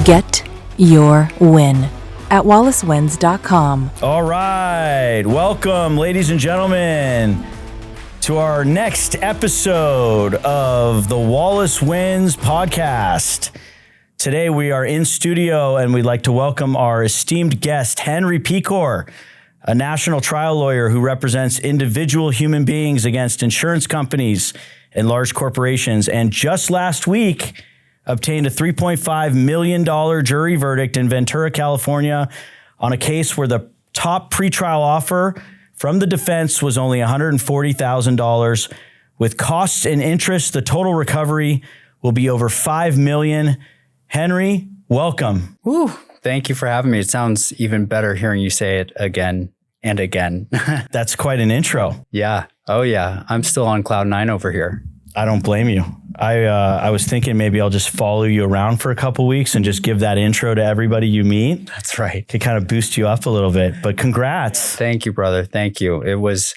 Get your win at wallacewins.com. All right. Welcome, ladies and gentlemen, to our next episode of the Wallace Wins podcast. Today we are in studio and we'd like to welcome our esteemed guest, Henry Peacor, a national trial lawyer who represents individual human beings against insurance companies and large corporations. And just last week, obtained a $3.5 million jury verdict in Ventura, California, on a case where the top pretrial offer from the defense was only $140,000. With costs and interest, the total recovery will be over $5 million. Henry, welcome. Woo, thank you for having me. It sounds even better hearing you say it again and again. That's quite an intro. Yeah. Oh, yeah. I'm still on cloud nine over here. I don't blame you. I was thinking maybe I'll just follow you around for a couple weeks and just give that intro to everybody you meet. That's right. To kind of boost you up a little bit. But congrats. Thank you, brother. Thank you. It was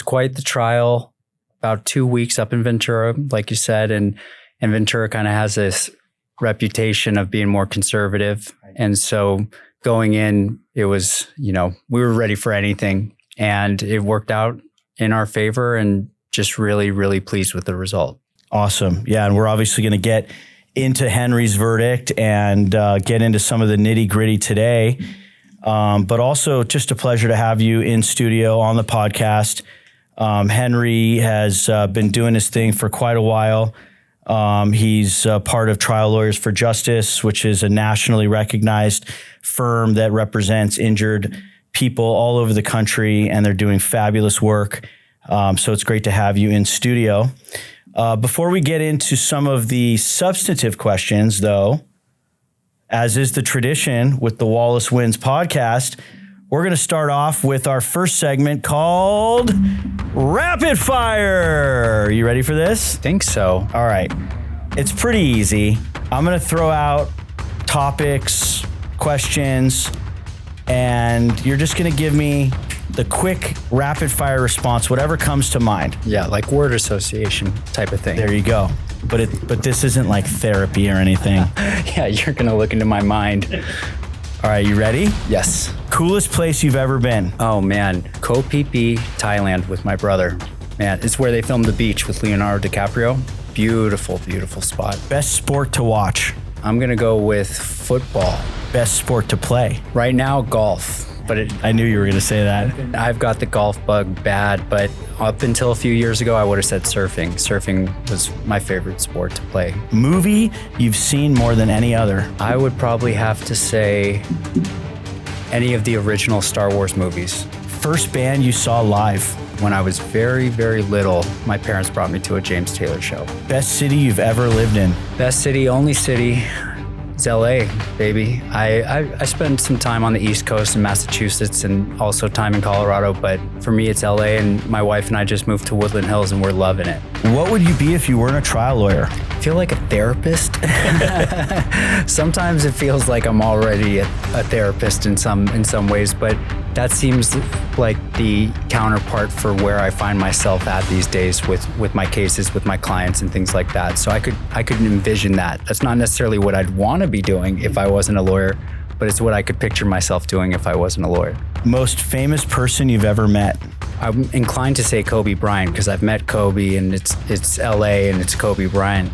quite the trial. About 2 weeks up in Ventura, like you said, and Ventura kind of has this reputation of being more conservative. And so going in, it was, we were ready for anything, and it worked out in our favor, and just really, really pleased with the result. Awesome. Yeah. And we're obviously going to get into Henry's verdict and get into some of the nitty gritty today. But also just a pleasure to have you in studio on the podcast. Henry has been doing his thing for quite a while. He's part of Trial Lawyers for Justice, which is a nationally recognized firm that represents injured people all over the country, and they're doing fabulous work. So it's great to have you in studio. Before we get into some of the substantive questions, though, as is the tradition with the Wallace Wins podcast, we're going to start off with our first segment called Rapid Fire. You ready for this? I think so. All right. It's pretty easy. I'm going to throw out topics, questions, and you're just going to give me the quick rapid fire response, whatever comes to mind. Yeah, like word association type of thing. There you go. But this isn't like therapy or anything. Yeah, you're going to look into my mind. All right, you ready? Yes. Coolest place you've ever been? Oh man, Koh Phi Phi, Thailand with my brother. Man, it's where they filmed The Beach with Leonardo DiCaprio. Beautiful, beautiful spot. Best sport to watch? I'm going to go with football. Best sport to play? Right now, golf. But I knew you were going to say that. I've got the golf bug bad, but up until a few years ago, I would have said surfing. Surfing was my favorite sport to play. Movie you've seen more than any other? I would probably have to say any of the original Star Wars movies. First band you saw live? When I was very, very little, my parents brought me to a James Taylor show. Best city you've ever lived in? Best city, only city. It's LA, baby. I spent some time on the East Coast in Massachusetts and also time in Colorado, but for me it's LA, and my wife and I just moved to Woodland Hills and we're loving it. What would you be if you weren't a trial lawyer? I feel like a therapist. Sometimes it feels like I'm already a therapist in some ways, but that seems like the counterpart for where I find myself at these days with my cases, with my clients and things like that. So I could envision that. That's not necessarily what I'd want to be doing if I wasn't a lawyer, but it's what I could picture myself doing if I wasn't a lawyer. Most famous person you've ever met? I'm inclined to say Kobe Bryant because I've met Kobe, and it's LA and it's Kobe Bryant.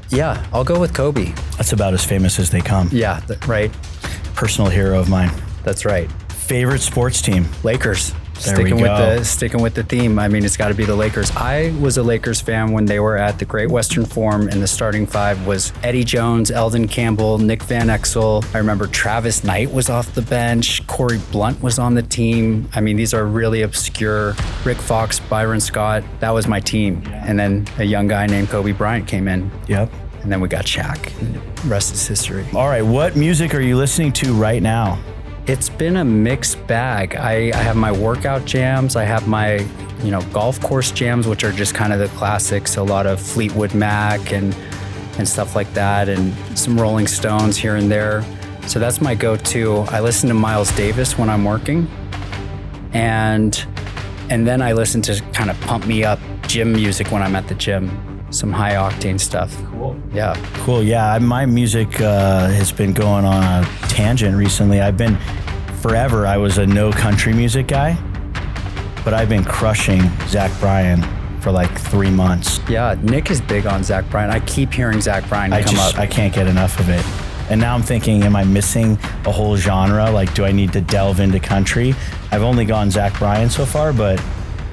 Yeah, I'll go with Kobe. That's about as famous as they come. Yeah, right. Personal hero of mine. That's right. Favorite sports team? Lakers. Sticking with the theme. I mean, it's got to be the Lakers. I was a Lakers fan when they were at the Great Western Forum, and the starting five was Eddie Jones, Eldon Campbell, Nick Van Exel. I remember Travis Knight was off the bench. Corey Blunt was on the team. I mean, these are really obscure. Rick Fox, Byron Scott. That was my team. And then a young guy named Kobe Bryant came in. Yep. And then we got Shaq. The rest is history. All right, what music are you listening to right now? It's been a mixed bag. I have my workout jams. I have my, golf course jams, which are just kind of the classics. A lot of Fleetwood Mac and stuff like that, and some Rolling Stones here and there. So that's my go-to. I listen to Miles Davis when I'm working, and then I listen to kind of pump me up gym music when I'm at the gym. some high octane stuff. Cool. Yeah. Cool. Yeah. My music has been going on a tangent recently. Forever, I was a no country music guy, but I've been crushing Zach Bryan for like 3 months. Yeah. Nick is big on Zach Bryan. I keep hearing Zach Bryan come up. I can't get enough of it. And now I'm thinking, am I missing a whole genre? Like, do I need to delve into country? I've only gone Zach Bryan so far, but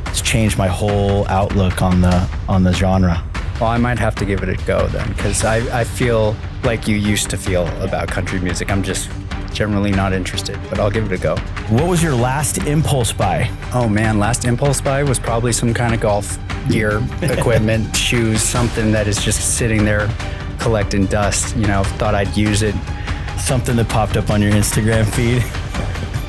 it's changed my whole outlook on the genre. Well, I might have to give it a go then, because I feel like you used to feel about country music. I'm just generally not interested, but I'll give it a go. What was your last impulse buy? Oh man, last impulse buy was probably some kind of golf gear, equipment, shoes, something that is just sitting there collecting dust. Thought I'd use it. Something that popped up on your Instagram feed?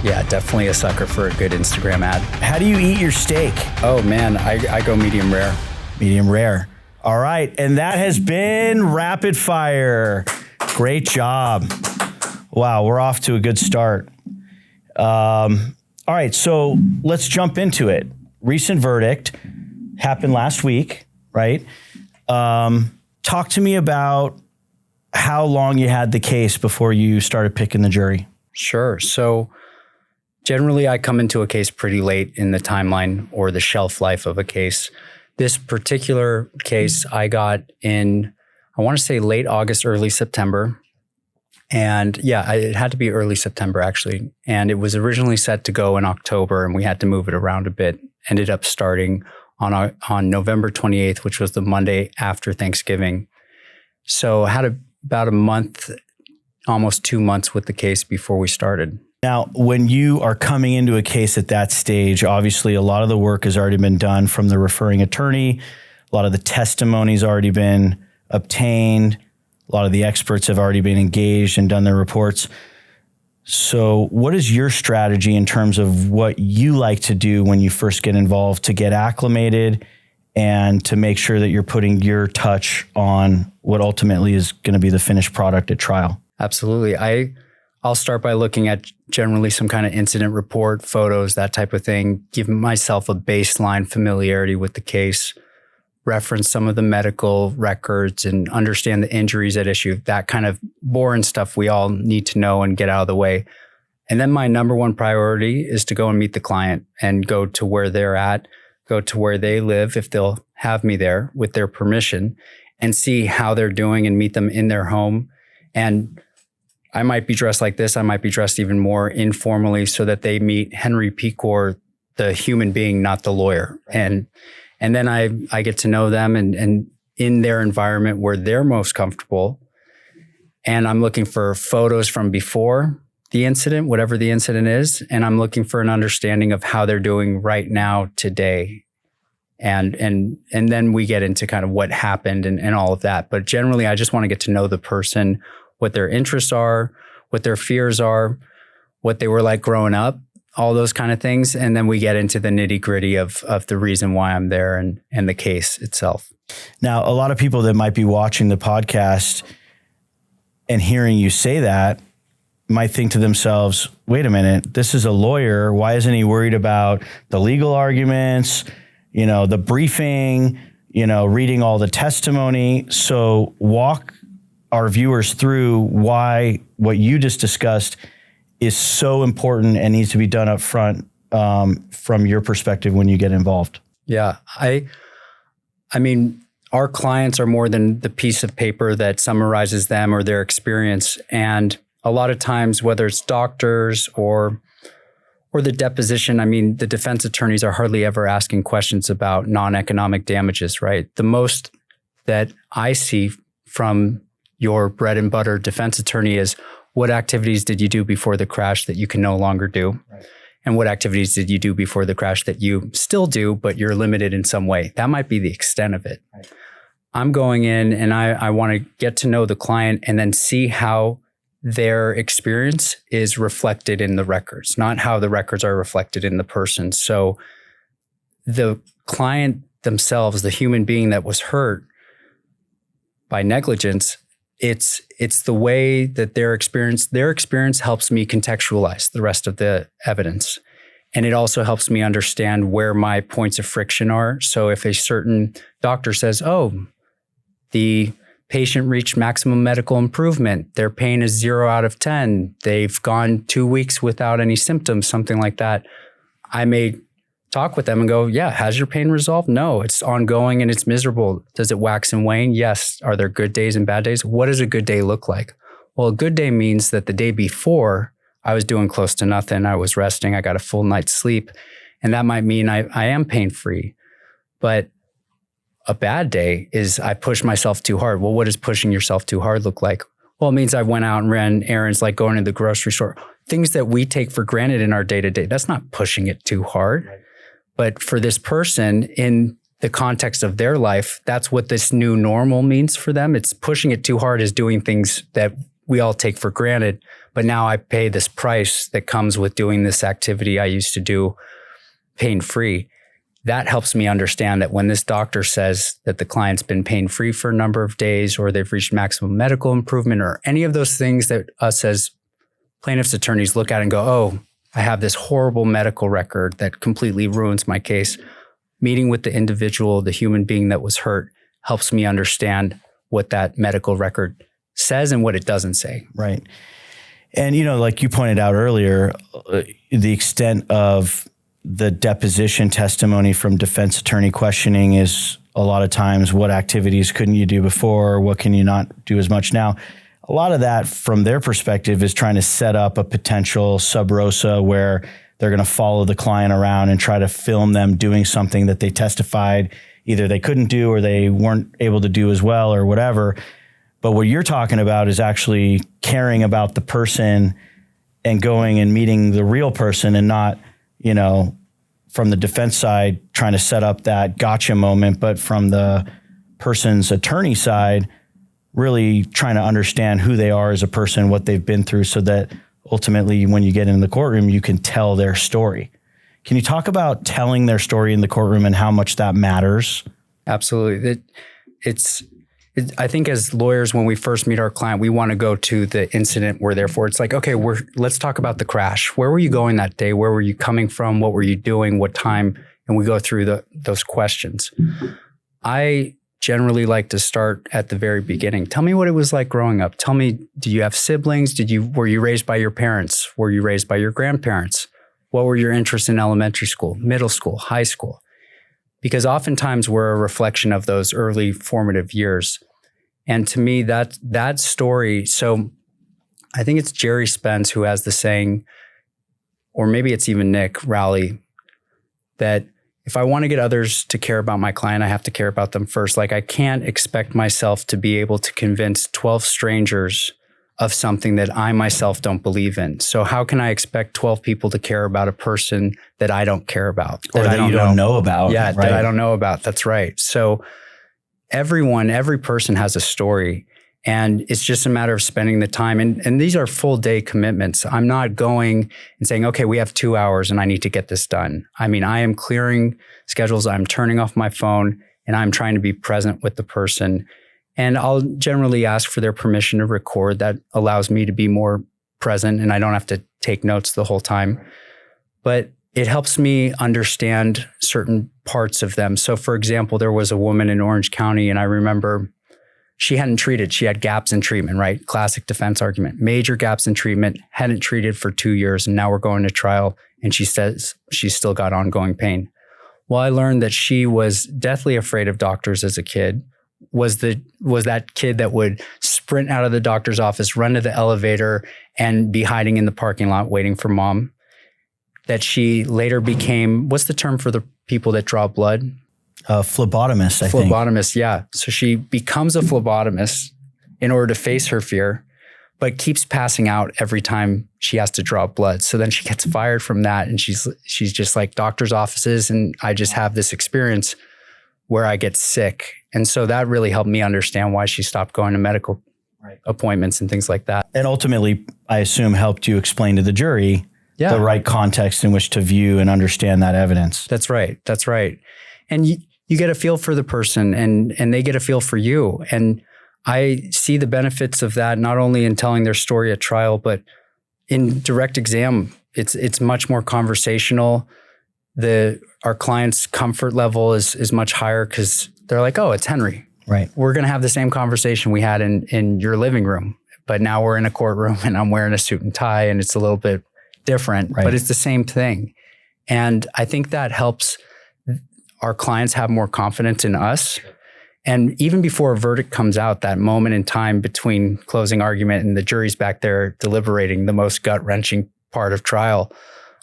Yeah, definitely a sucker for a good Instagram ad. How do you eat your steak? Oh man, I go medium rare. Medium rare. All right, and that has been Rapid Fire. Great job. Wow, we're off to a good start. All right, so let's jump into it. Recent verdict happened last week, right? Talk to me about how long you had the case before you started picking the jury. Sure. So generally, I come into a case pretty late in the timeline or the shelf life of a case. This particular case I got in, I want to say late August, early September. And yeah, it had to be early September actually. And it was originally set to go in October and we had to move it around a bit. Ended up starting on November 28th, which was the Monday after Thanksgiving. So I had about a month, almost 2 months with the case before we started. Now, when you are coming into a case at that stage, obviously a lot of the work has already been done from the referring attorney. A lot of the testimony's already been obtained. A lot of the experts have already been engaged and done their reports. So what is your strategy in terms of what you like to do when you first get involved to get acclimated and to make sure that you're putting your touch on what ultimately is going to be the finished product at trial? Absolutely. I'll start by looking at generally some kind of incident report, photos, that type of thing, give myself a baseline familiarity with the case, reference some of the medical records and understand the injuries at issue, that kind of boring stuff we all need to know and get out of the way. And then my number one priority is to go and meet the client and go to where they're at, go to where they live, if they'll have me there with their permission, and see how they're doing and meet them in their home. And I might be dressed like this. I might be dressed even more informally so that they meet Henry Peacor, the human being, not the lawyer. And then I get to know them and in their environment where they're most comfortable. And I'm looking for photos from before the incident, whatever the incident is. And I'm looking for an understanding of how they're doing right now, today. And then we get into kind of what happened and all of that. But generally, I just want to get to know the person, what their interests are, what their fears are, what they were like growing up, all those kind of things. And then we get into the nitty gritty of the reason why I'm there and the case itself. Now, a lot of people that might be watching the podcast and hearing you say that might think to themselves, wait a minute, this is a lawyer. Why isn't he worried about the legal arguments, the briefing, reading all the testimony? So walk our viewers through why what you just discussed is so important and needs to be done up front from your perspective when you get involved. Yeah. I mean, our clients are more than the piece of paper that summarizes them or their experience. And a lot of times, whether it's doctors or the deposition, I mean, the defense attorneys are hardly ever asking questions about non-economic damages, right? The most that I see from your bread and butter defense attorney is, what activities did you do before the crash that you can no longer do? Right. And what activities did you do before the crash that you still do, but you're limited in some way? That might be the extent of it. Right. I'm going in and I want to get to know the client and then see how their experience is reflected in the records, not how the records are reflected in the person. So the client themselves, the human being that was hurt by negligence, it's the way that their experience helps me contextualize the rest of the evidence. And it also helps me understand where my points of friction are. So if a certain doctor says, oh, The patient reached maximum medical improvement. Their pain is 0 out of 10. They've gone 2 weeks without any symptoms, something like that. I may talk with them and go, yeah, has your pain resolved? No, it's ongoing and it's miserable. Does it wax and wane? Yes. Are there good days and bad days? What does a good day look like? Well, a good day means that the day before I was doing close to nothing. I was resting. I got a full night's sleep. And that might mean I am pain-free. But a bad day is I push myself too hard. Well, what does pushing yourself too hard look like? Well, it means I went out and ran errands, like going to the grocery store, things that we take for granted in our day-to-day. That's not pushing it too hard. Right. But for this person, in the context of their life, that's what this new normal means for them. It's pushing it too hard is doing things that we all take for granted. But now I pay this price that comes with doing this activity I used to do pain-free. That helps me understand that when this doctor says that the client's been pain-free for a number of days, or they've reached maximum medical improvement, or any of those things that us as plaintiff's attorneys look at and go, oh, I have this horrible medical record that completely ruins my case. Meeting with the individual, the human being that was hurt, helps me understand what that medical record says and what it doesn't say. Right. And, like you pointed out earlier, the extent of the deposition testimony from defense attorney questioning is a lot of times, what activities couldn't you do before? What can you not do as much now? A lot of that from their perspective is trying to set up a potential sub rosa where they're going to follow the client around and try to film them doing something that they testified either they couldn't do or they weren't able to do as well or whatever. But what you're talking about is actually caring about the person and going and meeting the real person, and not, from the defense side, trying to set up that gotcha moment, but from the person's attorney side, really trying to understand who they are as a person, what they've been through, so that ultimately when you get in the courtroom, you can tell their story. Can you talk about telling their story in the courtroom and how much that matters? Absolutely. I think as lawyers, when we first meet our client, we want to go to the incident where therefore it's like, okay, let's talk about the crash. Where were you going that day? Where were you coming from? What were you doing? What time? And we go through those questions. I generally like to start at the very beginning. Tell me what it was like growing up. Tell me, do you have siblings? Were you raised by your parents? Were you raised by your grandparents? What were your interests in elementary school, middle school, high school? Because oftentimes we're a reflection of those early formative years. And to me, that story, so I think it's Jerry Spence who has the saying, or maybe it's even Nick Rowley, that if I want to get others to care about my client, I have to care about them first. Like, I can't expect myself to be able to convince 12 strangers of something that I myself don't believe in. So how can I expect 12 people to care about a person that I don't care about? Or that you don't know about. Yeah, right? That I don't know about. That's right. So every person has a story, and it's just a matter of spending the time. And these are full day commitments. I'm not going and saying, okay, we have 2 hours and I need to get this done. I mean, I am clearing schedules. I'm turning off my phone and I'm trying to be present with the person. And I'll generally ask for their permission to record. That allows me to be more present and I don't have to take notes the whole time. But it helps me understand certain parts of them. So for example, there was a woman in Orange County, and I remember she hadn't treated. She had gaps in treatment, right? Classic defense argument. Major gaps in treatment, hadn't treated for 2 years, and now we're going to trial, and she says she's still got ongoing pain. Well, I learned that she was deathly afraid of doctors as a kid, was that kid that would sprint out of the doctor's office, run to the elevator, and be hiding in the parking lot waiting for mom. That she later became, what's the term for the people that draw blood? Phlebotomist, I think. Phlebotomist, yeah. So she becomes a phlebotomist in order to face her fear, but keeps passing out every time she has to draw blood. So then she gets fired from that, and she's just like, doctor's offices, and I just have this experience where I get sick. And so that really helped me understand why she stopped going to medical appointments and things like that. And ultimately, I assume, helped you explain to the jury the right context in which to view and understand that evidence. That's right. That's right. And you get a feel for the person, and they get a feel for you. And I see the benefits of that, not only in telling their story at trial, but in direct exam. It's much more conversational. Our client's comfort level is much higher because they're like, oh, it's Henry. Right. We're going to have the same conversation we had in your living room, but now we're in a courtroom and I'm wearing a suit and tie and it's a little bit different, but it's the same thing. And I think that helps our clients have more confidence in us. And even before a verdict comes out, that moment in time between closing argument and the jury's back there deliberating, the most gut-wrenching part of trial,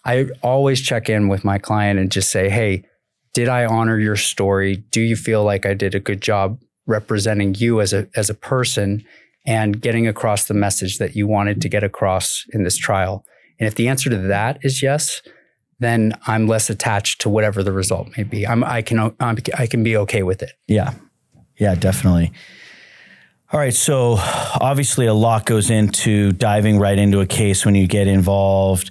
I always check in with my client and just say, hey, did I honor your story? Do you feel like I did a good job representing you as a person and getting across the message that you wanted to get across in this trial? And if the answer to that is yes, then I'm less attached to whatever the result may be. I can be okay with it. Yeah, definitely. All right. So obviously a lot goes into diving right into a case when you get involved,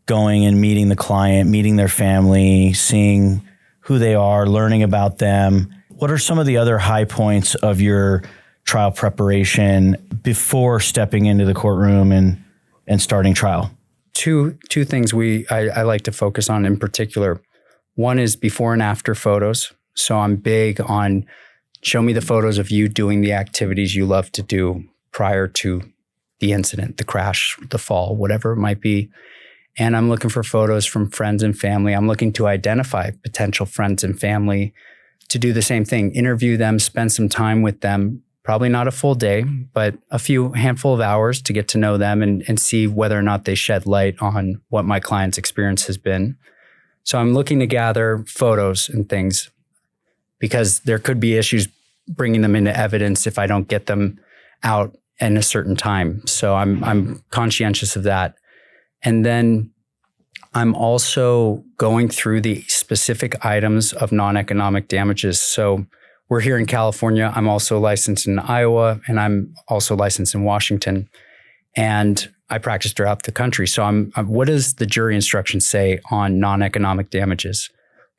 going and meeting the client, meeting their family, seeing who they are, learning about them. What are some of the other high points of your trial preparation before stepping into the courtroom and starting trial? Two things I like to focus on in particular. One is before and after photos. So I'm big on show me the photos of you doing the activities you love to do prior to the incident, the crash, the fall, whatever it might be. And I'm looking for photos from friends and family. I'm looking to identify potential friends and family to do the same thing, interview them, spend some time with them, probably not a full day, but a handful of hours to get to know them and see whether or not they shed light on what my client's experience has been. So I'm looking to gather photos and things because there could be issues bringing them into evidence if I don't get them out in a certain time. So I'm conscientious of that. And then I'm also going through the specific items of non-economic damages. So we're here in California. I'm also licensed in Iowa, and I'm also licensed in Washington. And I practice throughout the country. So what does the jury instructions say on non-economic damages?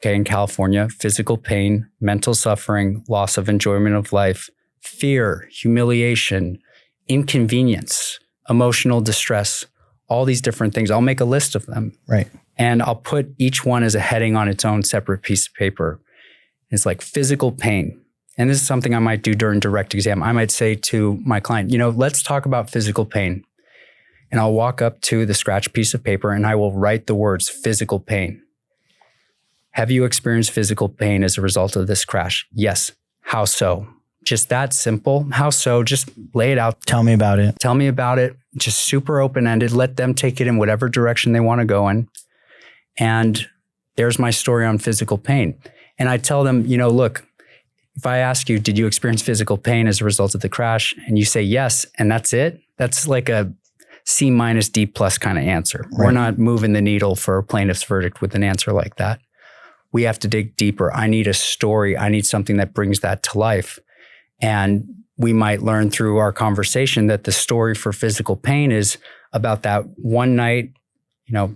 Okay, in California, physical pain, mental suffering, loss of enjoyment of life, fear, humiliation, inconvenience, emotional distress, all these different things. I'll make a list of them. Right. And I'll put each one as a heading on its own separate piece of paper. It's like physical pain. And this is something I might do during direct exam. I might say to my client, let's talk about physical pain. And I'll walk up to the scratch piece of paper and I will write the words physical pain. Have you experienced physical pain as a result of this crash? Yes. How so? Just that simple. How so? Just lay it out. Tell me about it. Tell me about it. Just super open-ended. Let them take it in whatever direction they want to go in. And there's my story on physical pain. And I tell them, look, if I ask you, did you experience physical pain as a result of the crash? And you say yes, and that's it. That's like a C- D+ kind of answer. Right. We're not moving the needle for a plaintiff's verdict with an answer like that. We have to dig deeper. I need a story. I need something that brings that to life. And we might learn through our conversation that the story for physical pain is about that one night,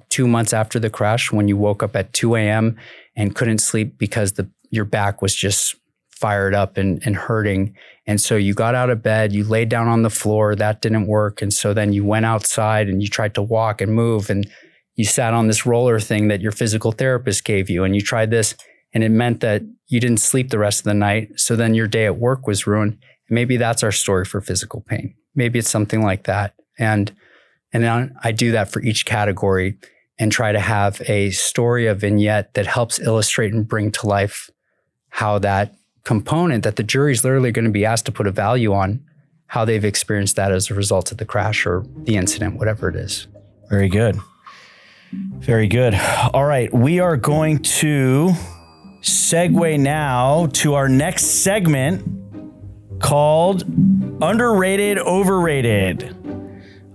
2 months after the crash, when you woke up at 2 a.m. and couldn't sleep because your back was just fired up and hurting. And so you got out of bed, you laid down on the floor, that didn't work. And so then you went outside and you tried to walk and move and you sat on this roller thing that your physical therapist gave you and you tried this and it meant that you didn't sleep the rest of the night. So then your day at work was ruined. Maybe that's our story for physical pain. Maybe it's something like that. And then I do that for each category and try to have a story, a vignette that helps illustrate and bring to life how that component that the jury is literally going to be asked to put a value on, how they've experienced that as a result of the crash or the incident, whatever it is. Very good. Very good. All right. We are going to segue now to our next segment called Underrated, Overrated.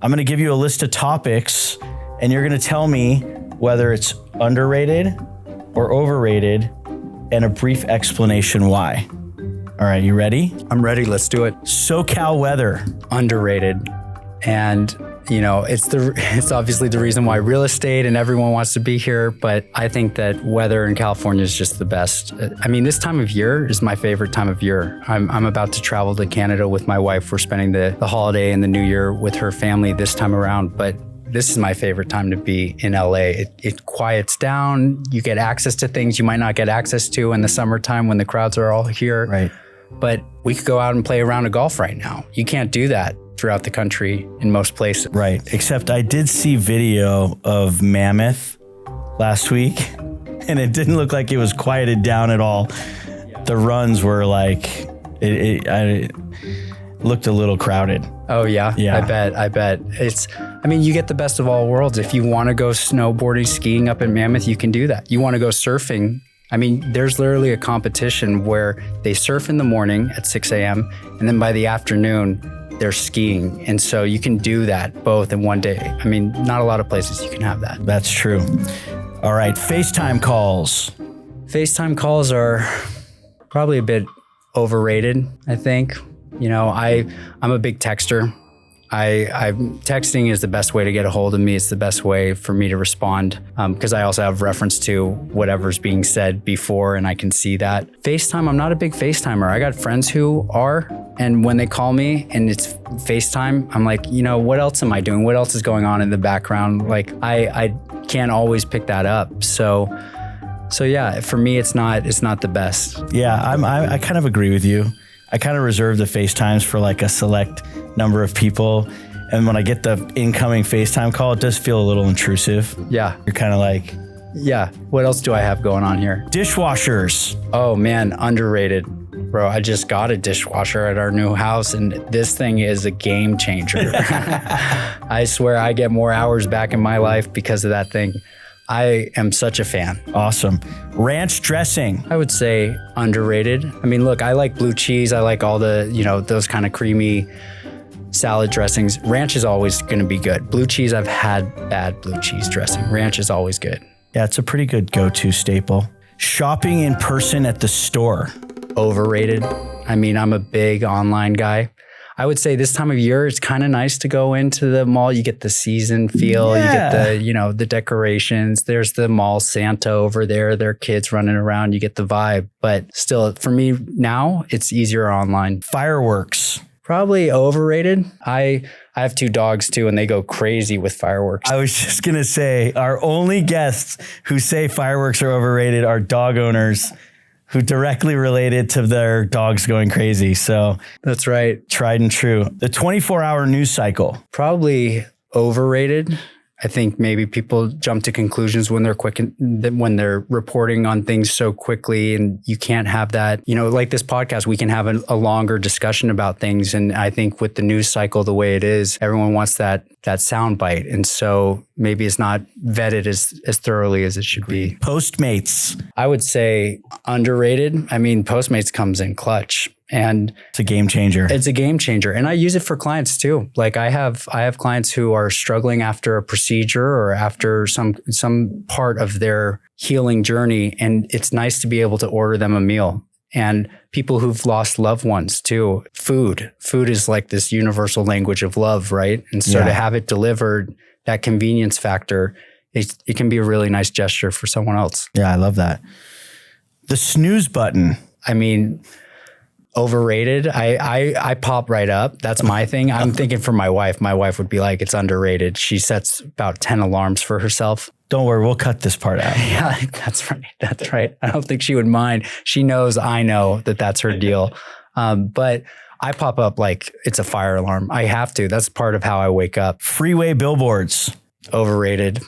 I'm going to give you a list of topics and you're going to tell me whether it's underrated or overrated and a brief explanation why. All right, you ready? I'm ready. Let's do it. SoCal weather. Underrated. And it's obviously the reason why real estate and everyone wants to be here, but I think that weather in California is just the best. I mean, this time of year is my favorite time of year. I'm about to travel to Canada with my wife. We're spending the holiday and the new year with her family this time around, but this is my favorite time to be in LA. It quiets down. You get access to things you might not get access to in the summertime when the crowds are all here. Right. but we could go out and play a round of golf right now. You can't do that throughout the country in most places. Right. Except I did see video of Mammoth last week, and it didn't look like it was quieted down at all. The runs were like, it looked a little crowded. Oh yeah. I bet. You get the best of all worlds. If you want to go snowboarding, skiing up in Mammoth, you can do that. You want to go surfing. There's literally a competition where they surf in the morning at 6 a.m. and then by the afternoon, they're skiing. And so you can do that both in one day. Not a lot of places you can have that. That's true. All right. FaceTime calls. FaceTime calls are probably a bit overrated, I think. I'm a big texter. Texting is the best way to get a hold of me. It's the best way for me to respond because I also have reference to whatever's being said before and I can see that. FaceTime, I'm not a big FaceTimer. I got friends who are, and when they call me and it's FaceTime, I'm like, what else am I doing? What else is going on in the background? Like I can't always pick that up. So yeah, for me, it's not the best. Yeah, I kind of agree with you. I kind of reserve the FaceTimes for like a select number of people. And when I get the incoming FaceTime call, it does feel a little intrusive. Yeah. You're kind of like, yeah, what else do I have going on here? Dishwashers. Oh man, underrated. Bro, I just got a dishwasher at our new house and this thing is a game changer. I swear I get more hours back in my life because of that thing. I am such a fan. Awesome. Ranch dressing. I would say underrated. Look, I like blue cheese. I like all the, those kind of creamy salad dressings. Ranch is always going to be good. Blue cheese, I've had bad blue cheese dressing. Ranch is always good. Yeah, it's a pretty good go-to staple. Shopping in person at the store. Overrated. I'm a big online guy. I would say this time of year, it's kind of nice to go into the mall. You get the season feel. Yeah. You get the decorations. There's the mall Santa over there. There are kids running around. You get the vibe. But still, for me now, it's easier online. Fireworks. Probably overrated. I have 2 dogs too, and they go crazy with fireworks. I was just going to say, our only guests who say fireworks are overrated are dog owners who directly related to their dogs going crazy. So that's right. Tried and true. The 24-hour news cycle. Probably overrated. I think maybe people jump to conclusions when they're when they're reporting on things so quickly, and you can't have that, like this podcast, we can have a longer discussion about things. And I think with the news cycle, the way it is, everyone wants that sound bite. And so maybe it's not vetted as thoroughly as it should be. Postmates. I would say underrated. Postmates comes in clutch. And it's a game changer. It's a game changer. And I use it for clients too. Like I have clients who are struggling after a procedure or after some part of their healing journey. And it's nice to be able to order them a meal. And people who've lost loved ones too. Food is like this universal language of love, right? And so to have it delivered, that convenience factor, it can be a really nice gesture for someone else. Yeah, I love that. The snooze button. Overrated. I pop right up. That's my thing. I'm thinking for my wife. My wife would be like, it's underrated. She sets about 10 alarms for herself. Don't worry, we'll cut this part out. Yeah, that's right. That's right. I don't think she would mind. She knows I know that that's her deal. But I pop up like it's a fire alarm. I have to. That's part of how I wake up. Freeway billboards. Overrated.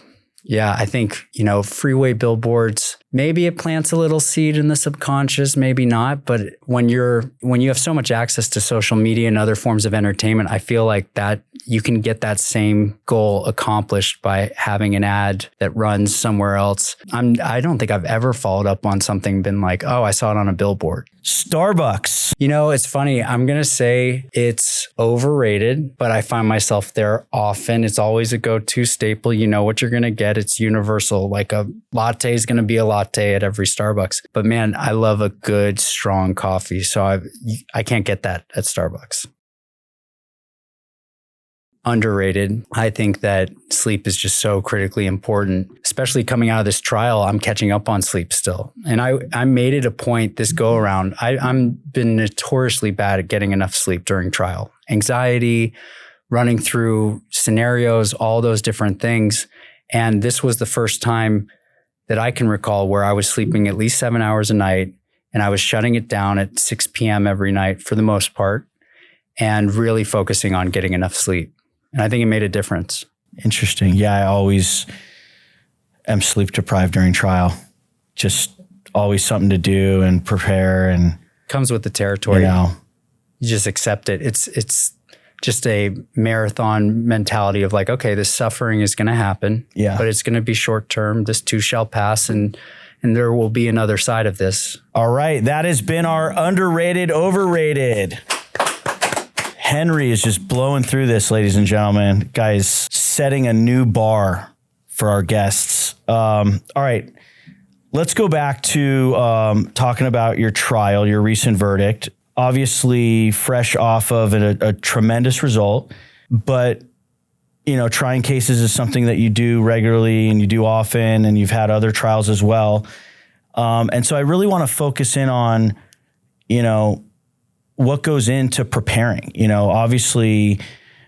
Yeah, I think, freeway billboards, maybe it plants a little seed in the subconscious, maybe not. But when you have so much access to social media and other forms of entertainment, I feel like that you can get that same goal accomplished by having an ad that runs somewhere else. I don't think I've ever followed up on something, been like, oh, I saw it on a billboard. Starbucks. It's funny. I'm going to say it's overrated, but I find myself there often. It's always a go-to staple. You know what you're going to get. It's universal. Like a latte is going to be a latte at every Starbucks. But man, I love a good, strong coffee. So I can't get that at Starbucks. Underrated. I think that sleep is just so critically important, especially coming out of this trial. I'm catching up on sleep still. And I made it a point this go around. I'm been notoriously bad at getting enough sleep during trial. Anxiety, running through scenarios, all those different things. And this was the first time that I can recall where I was sleeping at least 7 hours a night And I was shutting it down at 6 p.m. every night for the most part and really focusing on getting enough sleep. And I think it made a difference. Interesting. Yeah, I always am sleep deprived during trial. Just always something to do and prepare, and comes with the territory. You just accept it. It's just a marathon mentality of like, okay, this suffering is going to happen, but it's going to be short term. This too shall pass, and there will be another side of this. All right. That has been our underrated, overrated. Henry is just blowing through this, ladies and gentlemen. Guys, setting a new bar for our guests. All right. Let's go back to talking about your trial, your recent verdict. Obviously, fresh off of a tremendous result, but trying cases is something that you do regularly and you do often, and you've had other trials as well. And so I really want to focus in on, what goes into preparing. Obviously,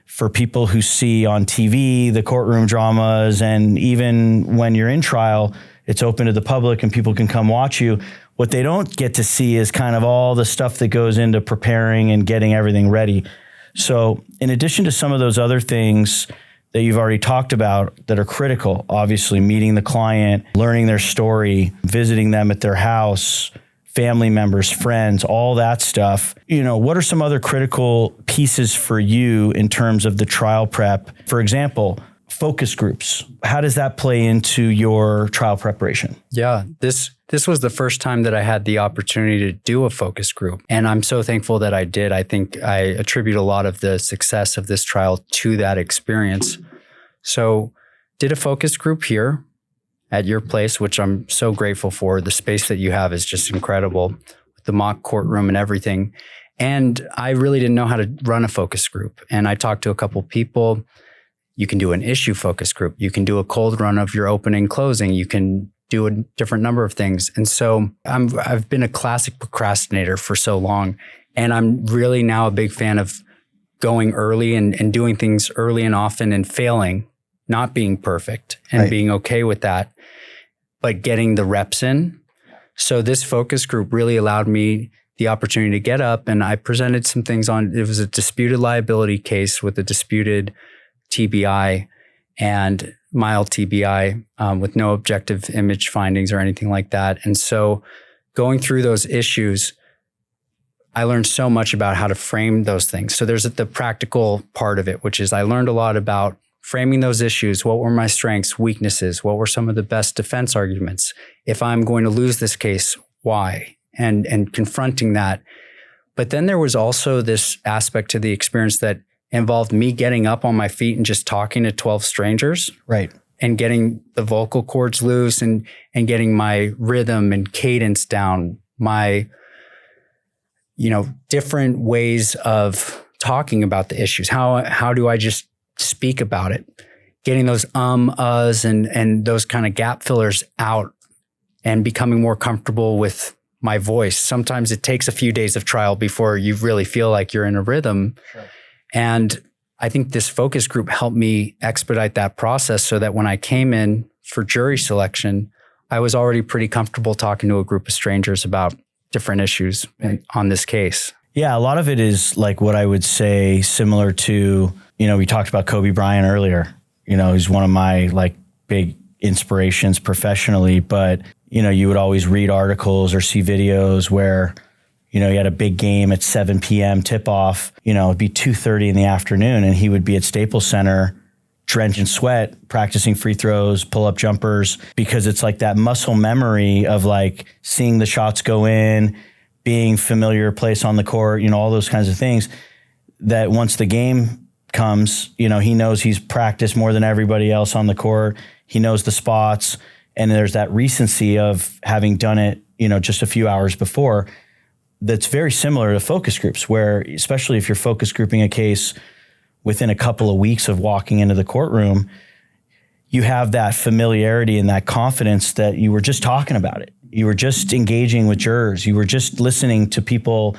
for people who see on TV the courtroom dramas, and even when you're in trial, it's open to the public and people can come watch you. What they don't get to see is kind of all the stuff that goes into preparing and getting everything ready. So in addition to some of those other things that you've already talked about that are critical, obviously meeting the client, learning their story, visiting them at their house, family members, friends, all that stuff. What are some other critical pieces for you in terms of the trial prep? For example, focus groups. How does that play into your trial preparation? Yeah, this was the first time that I had the opportunity to do a focus group. And I'm so thankful that I did. I think I attribute a lot of the success of this trial to that experience. So did a focus group here at your place, which I'm so grateful for. The space that you have is just incredible, with the mock courtroom and everything. And I really didn't know how to run a focus group. And I talked to a couple people. You can do an issue focus group. You can do a cold run of your opening, closing. You can do a different number of things. And so I've been a classic procrastinator for so long. And I'm really now a big fan of going early and doing things early and often and failing, not being perfect and being okay with that, but getting the reps in. So this focus group really allowed me the opportunity to get up, and I presented some things on. It was a disputed liability case with a disputed TBI and mild TBI with no objective image findings or anything like that. And so going through those issues, I learned so much about how to frame those things. So there's the practical part of it, which is I learned a lot about framing those issues. What were my strengths, weaknesses? What were some of the best defense arguments? If I'm going to lose this case, why? And confronting that. But then there was also this aspect to the experience that involved me getting up on my feet and just talking to 12 strangers. Right. And getting the vocal cords loose and getting my rhythm and cadence down, my, different ways of talking about the issues. How do I just speak about it? Getting those uhs and those kind of gap fillers out and becoming more comfortable with my voice. Sometimes it takes a few days of trial before you really feel like you're in a rhythm. Sure. And I think this focus group helped me expedite that process so that when I came in for jury selection, I was already pretty comfortable talking to a group of strangers about different issues on this case. Yeah, a lot of it is like what I would say similar to, we talked about Kobe Bryant earlier. He's one of my big inspirations professionally, but you would always read articles or see videos where he had a big game at 7 p.m. tip-off, it'd be 2:30 in the afternoon, and he would be at Staples Center, drenched in sweat, practicing free throws, pull-up jumpers, because it's like that muscle memory of seeing the shots go in, being familiar place on the court, all those kinds of things, that once the game comes, he knows he's practiced more than everybody else on the court. He knows the spots, and there's that recency of having done it, just a few hours before. That's very similar to focus groups, where especially if you're focus grouping a case within a couple of weeks of walking into the courtroom, you have that familiarity and that confidence that you were just talking about it. You were just engaging with jurors. You were just listening to people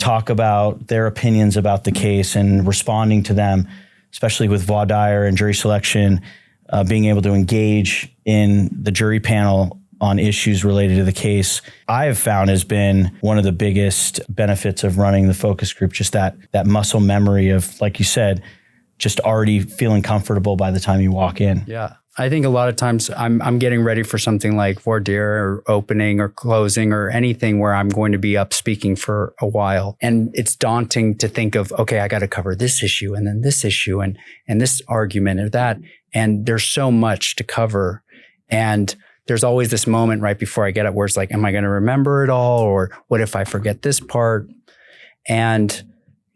talk about their opinions about the case and responding to them, especially with voir dire and jury selection, being able to engage in the jury panel on issues related to the case, I have found has been one of the biggest benefits of running the focus group, just that muscle memory of, like you said, just already feeling comfortable by the time you walk in. Yeah. I think a lot of times I'm getting ready for something like voir dire or opening or closing or anything where I'm going to be up speaking for a while. And it's daunting to think of, okay, I got to cover this issue and then this issue and this argument or that. And there's so much to cover. And there's always this moment right before I get up where it's like, am I going to remember it all? Or what if I forget this part? And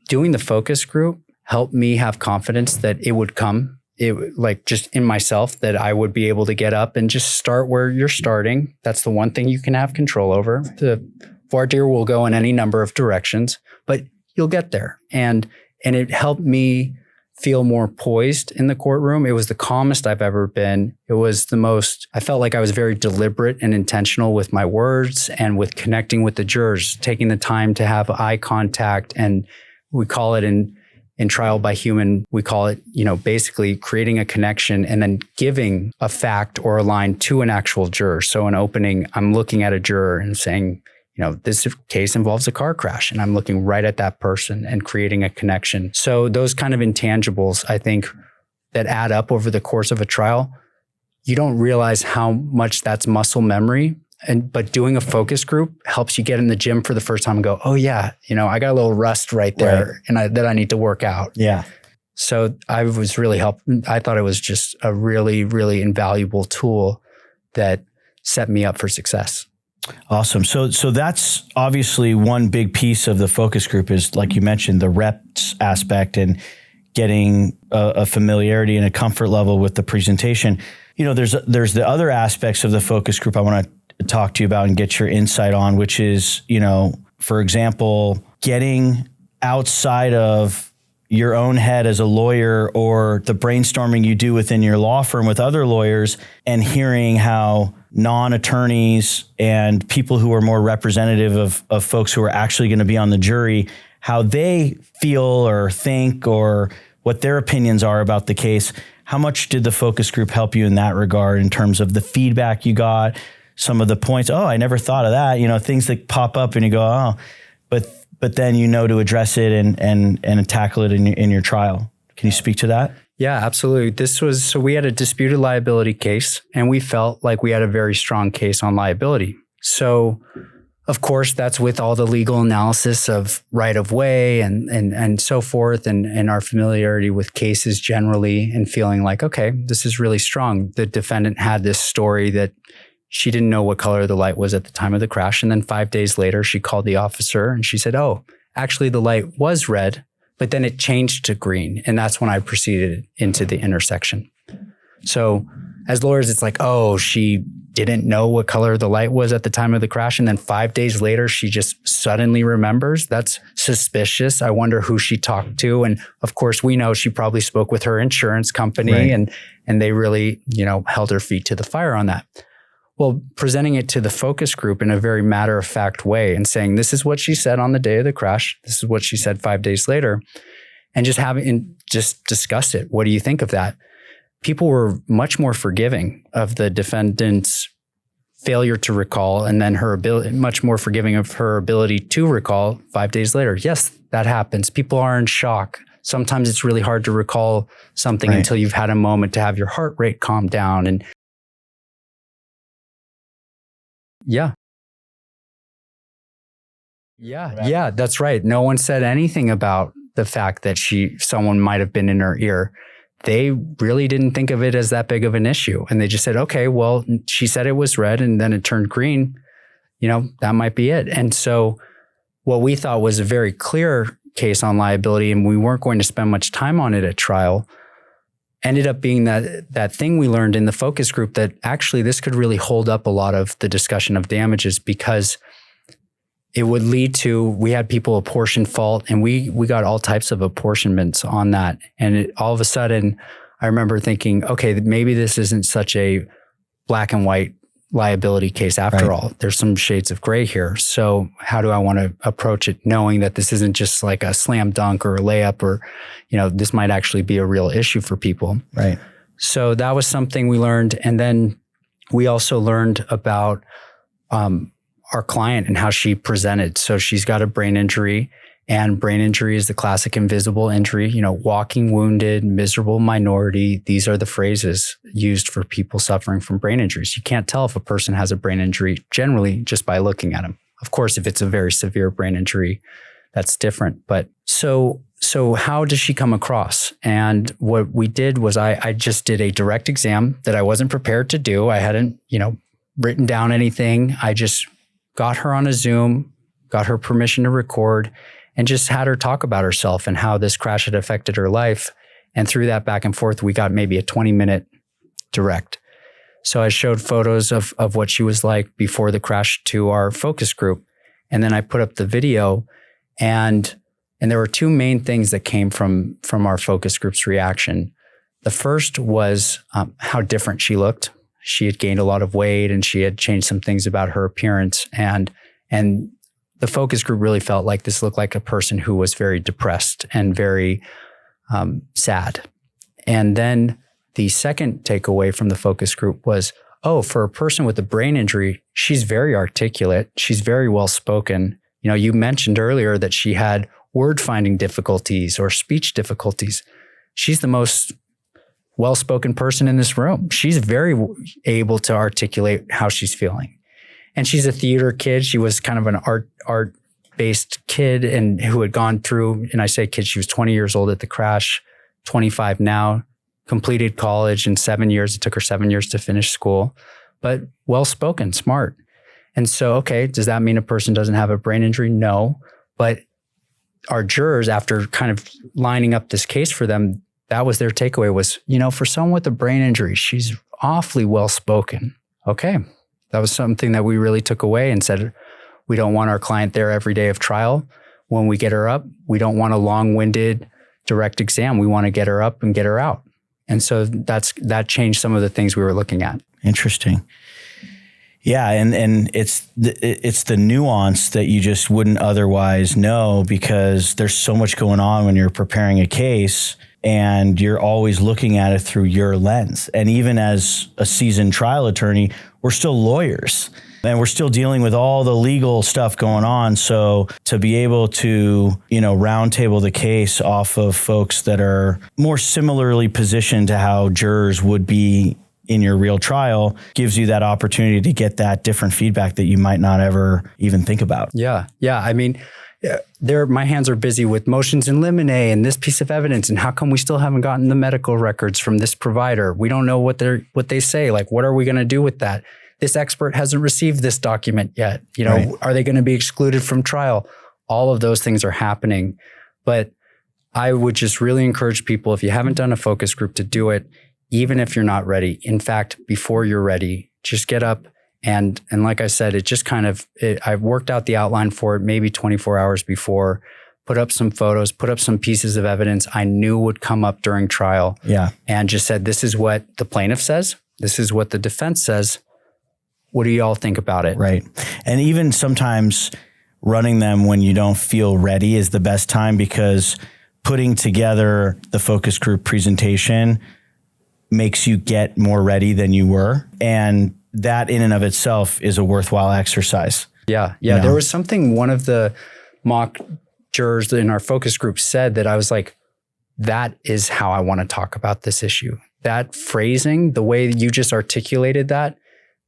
doing the focus group helped me have confidence that it would come. It like just in myself that I would be able to get up and just start where you're starting. That's the one thing you can have control over. The voir dire will go in any number of directions, but you'll get there. And it helped me feel more poised in the courtroom. It was the calmest I've ever been. It was the most, I felt like I was very deliberate and intentional with my words and with connecting with the jurors, taking the time to have eye contact. And we call it in trial by human, we call it, basically creating a connection and then giving a fact or a line to an actual juror. So in opening, I'm looking at a juror and saying, this case involves a car crash, and I'm looking right at that person and creating a connection. So those kind of intangibles, I think, that add up over the course of a trial, you don't realize how much that's muscle memory. But doing a focus group helps you get in the gym for the first time and go, oh yeah, I got a little rust right there that I need to work out. Yeah. So I was really helped. I thought it was just a really, really invaluable tool that set me up for success. Awesome. So that's obviously one big piece of the focus group is, like you mentioned, the reps aspect and getting a familiarity and a comfort level with the presentation. There's the other aspects of the focus group I want to talk to you about and get your insight on, which is, for example, getting outside of your own head as a lawyer or the brainstorming you do within your law firm with other lawyers and hearing how non-attorneys and people who are more representative of folks who are actually going to be on the jury, how they feel or think or what their opinions are about the case. How much did the focus group help you in that regard in terms of the feedback you got, some of the points, oh, I never thought of that, things that pop up and you go, oh, but then to address it and tackle it in your trial. Can you speak to that? Yeah, absolutely. So we had a disputed liability case and we felt like we had a very strong case on liability. So of course, that's with all the legal analysis of right of way and so forth and our familiarity with cases generally and feeling like, okay, this is really strong. The defendant had this story that she didn't know what color the light was at the time of the crash. And then 5 days later, she called the officer and she said, oh, actually the light was red, but then it changed to green. And that's when I proceeded into the intersection. So as lawyers, it's like, oh, she didn't know what color the light was at the time of the crash. And then 5 days later, she just suddenly remembers. That's suspicious. I wonder who she talked to. And of course, we know she probably spoke with her insurance company right. and they really, held her feet to the fire on that. Well, presenting it to the focus group in a very matter-of-fact way and saying, this is what she said on the day of the crash. This is what she said 5 days later. And just discuss it. What do you think of that? People were much more forgiving of the defendant's failure to recall and then her ability, much more forgiving of her ability to recall 5 days later. Yes, that happens. People are in shock. Sometimes it's really hard to recall something right. until you've had a moment to have your heart rate calm down. And Yeah, that's right. No one said anything about the fact that someone might have been in her ear. They really didn't think of it as that big of an issue. And they just said, okay, well, she said it was red and then it turned green. That might be it. And so what we thought was a very clear case on liability, and we weren't going to spend much time on it at trial, ended up being that thing we learned in the focus group that actually this could really hold up a lot of the discussion of damages because it would lead to, we had people apportion fault and we got all types of apportionments on that. And all of a sudden, I remember thinking, okay, maybe this isn't such a black and white liability case after right. all. There's some shades of gray here. So how do I want to approach it knowing that this isn't just like a slam dunk or a layup or, this might actually be a real issue for people. Right. So that was something we learned. And then we also learned about our client and how she presented. So she's got a brain injury, and brain injury is the classic invisible injury, walking wounded, miserable minority. These are the phrases used for people suffering from brain injuries. You can't tell if a person has a brain injury generally just by looking at them. Of course, if it's a very severe brain injury, that's different. But so how does she come across? And what we did was I just did a direct exam that I wasn't prepared to do. I hadn't, written down anything. I just got her on a Zoom, got her permission to record, and just had her talk about herself and how this crash had affected her life. And through that back and forth, we got maybe a 20-minute direct. So I showed photos of what she was like before the crash to our focus group. And then I put up the video, and there were two main things that came from our focus group's reaction. The first was how different she looked. She had gained a lot of weight, and she had changed some things about her appearance. And the focus group really felt like this looked like a person who was very depressed and very sad. And then the second takeaway from the focus group was, for a person with a brain injury, she's very articulate. She's very well spoken. You mentioned earlier that she had word finding difficulties or speech difficulties. She's the most well-spoken person in this room. She's very able to articulate how she's feeling. And she's a theater kid. She was kind of an art-based kid and who had gone through, and I say kid, she was 20 years old at the crash, 25 now, completed college in 7 years. It took her 7 years to finish school, but well-spoken, smart. And so, okay, does that mean a person doesn't have a brain injury? No. But our jurors, after kind of lining up this case for them, that was their takeaway was, for someone with a brain injury, she's awfully well-spoken. Okay. That was something that we really took away and said, we don't want our client there every day of trial. When we get her up, we don't want a long-winded direct exam. We want to get her up and get her out. And so that changed some of the things we were looking at. Interesting. Yeah, and it's the nuance that you just wouldn't otherwise know, because there's so much going on when you're preparing a case, and you're always looking at it through your lens. And even as a seasoned trial attorney, we're still lawyers, and we're still dealing with all the legal stuff going on. So to be able to, roundtable the case off of folks that are more similarly positioned to how jurors would be in your real trial gives you that opportunity to get that different feedback that you might not ever even think about. Yeah. I mean, my hands are busy with motions in limine and this piece of evidence. And how come we still haven't gotten the medical records from this provider? We don't know what they say. Like, what are we going to do with that? This expert hasn't received this document yet. Right. Are they going to be excluded from trial? All of those things are happening. But I would just really encourage people, if you haven't done a focus group, to do it, even if you're not ready. In fact, before you're ready, just get up. And like I said, it just I've worked out the outline for it maybe 24 hours before, put up some photos, put up some pieces of evidence I knew would come up during trial. Yeah. And just said, this is what the plaintiff says. This is what the defense says. What do you all think about it? Right. And even sometimes running them when you don't feel ready is the best time, because putting together the focus group presentation makes you get more ready than you were. And that in and of itself is a worthwhile exercise. Yeah. There was something one of the mock jurors in our focus group said that I was like, that is how I want to talk about this issue. That phrasing, the way you just articulated that,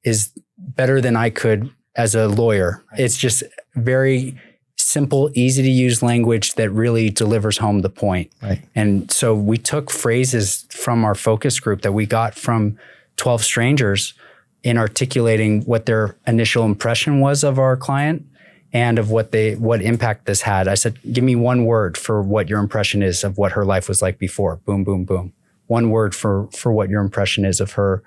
is better than I could as a lawyer. It's just very simple, easy to use language that really delivers home the point. Right. And so we took phrases from our focus group that we got from 12 strangers in articulating what their initial impression was of our client and of what impact this had. I said, give me one word for what your impression is of what her life was like before. Boom, boom, boom. One word for what your impression is of her,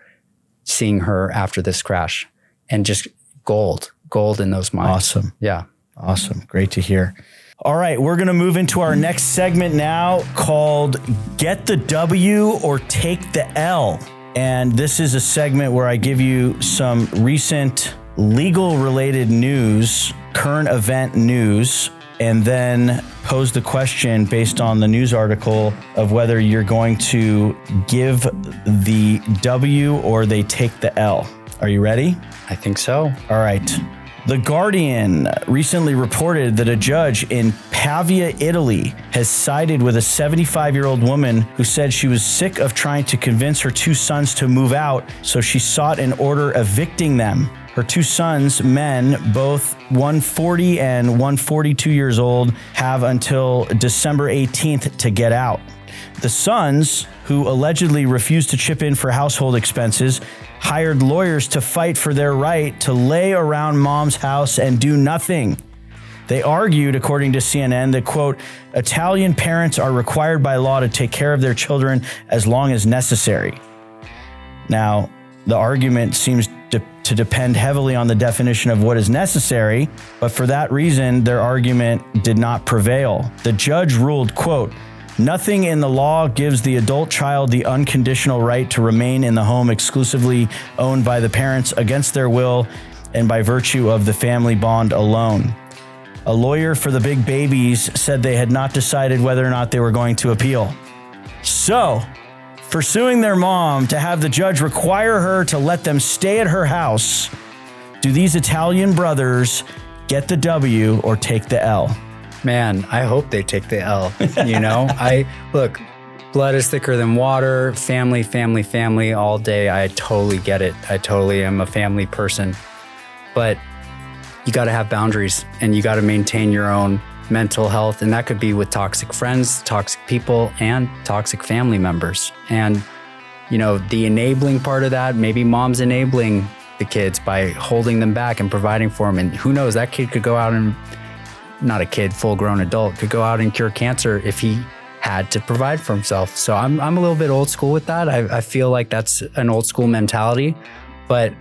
seeing her after this crash. And just gold in those minds. Awesome. Yeah. Awesome. Great to hear. All right, we're going to move into our next segment now, called Get the W or Take the L. And this is a segment where I give you some recent legal related news, current event news, and then pose the question based on the news article of whether you're going to give the W or they take the L. Are you ready? I think so. All right. The Guardian recently reported that a judge in Pavia, Italy, has sided with a 75-year-old woman who said she was sick of trying to convince her 2 sons to move out, so she sought an order evicting them. Her 2 sons, men, both 140 and 142 years old, have until December 18th to get out. The sons, who allegedly refused to chip in for household expenses, hired lawyers to fight for their right to lay around mom's house and do nothing. They argued, according to CNN, that, quote, Italian parents are required by law to take care of their children as long as necessary. Now, the argument seems to depend heavily on the definition of what is necessary, but for that reason, their argument did not prevail. The judge ruled, quote, nothing in the law gives the adult child the unconditional right to remain in the home exclusively owned by the parents against their will and by virtue of the family bond alone. A lawyer for the big babies said they had not decided whether or not they were going to appeal. So, for suing their mom to have the judge require her to let them stay at her house, do these Italian brothers get the W or take the L? Man, I hope they take the L. You know, look, blood is thicker than water, family, family, family all day. I totally get it. I totally am a family person. But you got to have boundaries and you got to maintain your own mental health. And that could be with toxic friends, toxic people, and toxic family members. And, you know, the enabling part of that, maybe mom's enabling the kids by holding them back and providing for them. And who knows, that kid could go out and, not a kid, full-grown adult, could go out and cure cancer if he had to provide for himself. So I'm a little bit old school with that. I feel like that's an old school mentality, but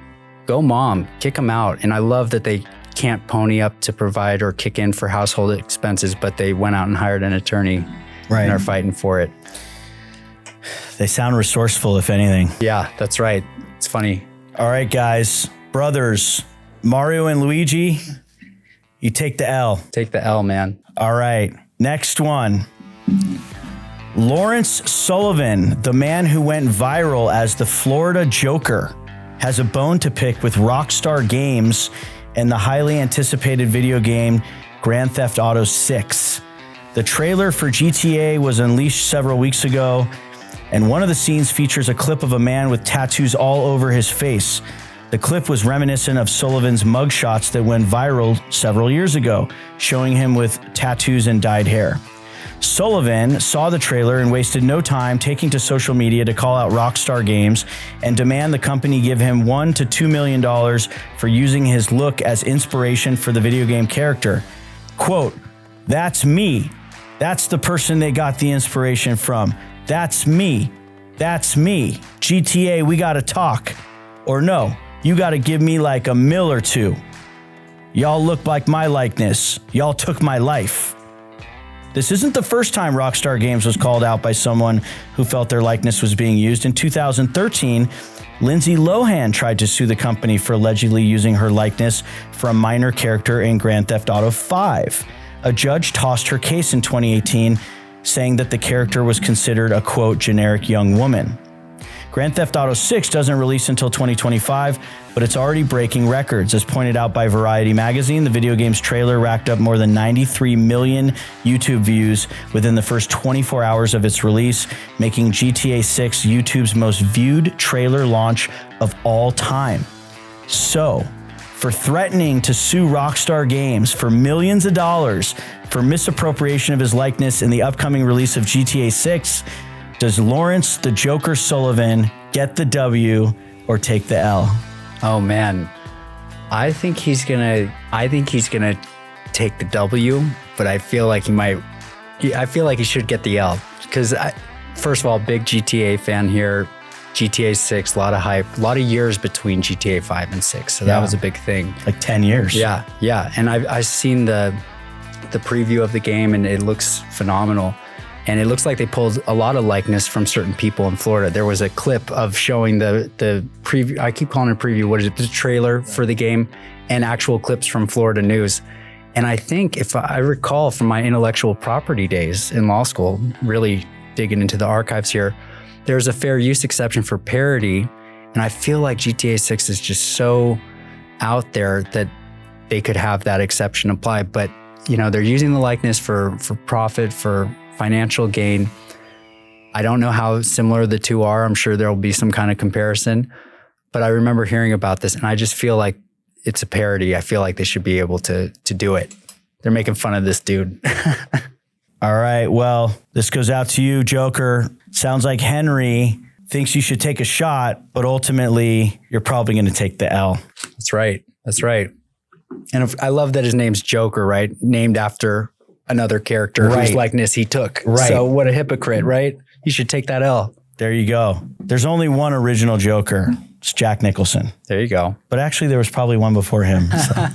go mom, kick them out. And I love that they can't pony up to provide or kick in for household expenses, but they went out and hired an attorney and are fighting for it. They sound resourceful, if anything. Yeah, that's right. It's funny. All right, guys, brothers, Mario and Luigi, you take the L. Take the L, man. All right, next one. Lawrence Sullivan, the man who went viral as the Florida Joker, has a bone to pick with Rockstar Games and the highly anticipated video game Grand Theft Auto 6. The trailer for GTA was unleashed several weeks ago, and one of the scenes features a clip of a man with tattoos all over his face. The clip was reminiscent of Sullivan's mugshots that went viral several years ago, showing him with tattoos and dyed hair. Sullivan saw the trailer and wasted no time taking to social media to call out Rockstar Games and demand the company give him $1 to $2 million for using his look as inspiration for the video game character. Quote, "That's me. That's the person they got the inspiration from. That's me. That's me. GTA, we gotta talk. Or no, you gotta give me like $1 million or $2 million. Y'all look like my likeness. Y'all took my life." This isn't the first time Rockstar Games was called out by someone who felt their likeness was being used. In 2013, Lindsay Lohan tried to sue the company for allegedly using her likeness for a minor character in Grand Theft Auto 5. A judge tossed her case in 2018, saying that the character was considered a, quote, generic young woman. Grand Theft Auto 6 doesn't release until 2025, but it's already breaking records. As pointed out by Variety magazine, the video game's trailer racked up more than 93 million YouTube views within the first 24 hours of its release, making GTA 6 YouTube's most viewed trailer launch of all time. So, for threatening to sue Rockstar Games for millions of dollars for misappropriation of his likeness in the upcoming release of GTA 6, does Lawrence the Joker Sullivan get the W or take the L? Oh man, I think he's gonna take the W, but I feel like he should get the L because first of all, big GTA fan here. GTA 6, a lot of hype, a lot of years between GTA 5 and 6, so that was a big thing. Like 10 years. Yeah, and I've seen the preview of the game and it looks phenomenal. And it looks like they pulled a lot of likeness from certain people in Florida. There was a clip of showing the preview. I keep calling it a preview. What is it? The trailer for the game and actual clips from Florida news. And I think if I recall from my intellectual property days in law school, really digging into the archives here, there's a fair use exception for parody. And I feel like GTA 6 is just so out there that they could have that exception apply. But, they're using the likeness for profit, for financial gain. I don't know how similar the two are. I'm sure there will be some kind of comparison. But I remember hearing about this, and I just feel like it's a parody. I feel like they should be able to do it. They're making fun of this dude. All right. Well, this goes out to you, Joker. Sounds like Henry thinks you should take a shot, but ultimately you're probably going to take the L. That's right. That's right. And I love that his name's Joker, right? Named after another character whose likeness he took. Right. So what a hypocrite, right? You should take that L. There you go. There's only one original Joker. It's Jack Nicholson. There you go. But actually, there was probably one before him. So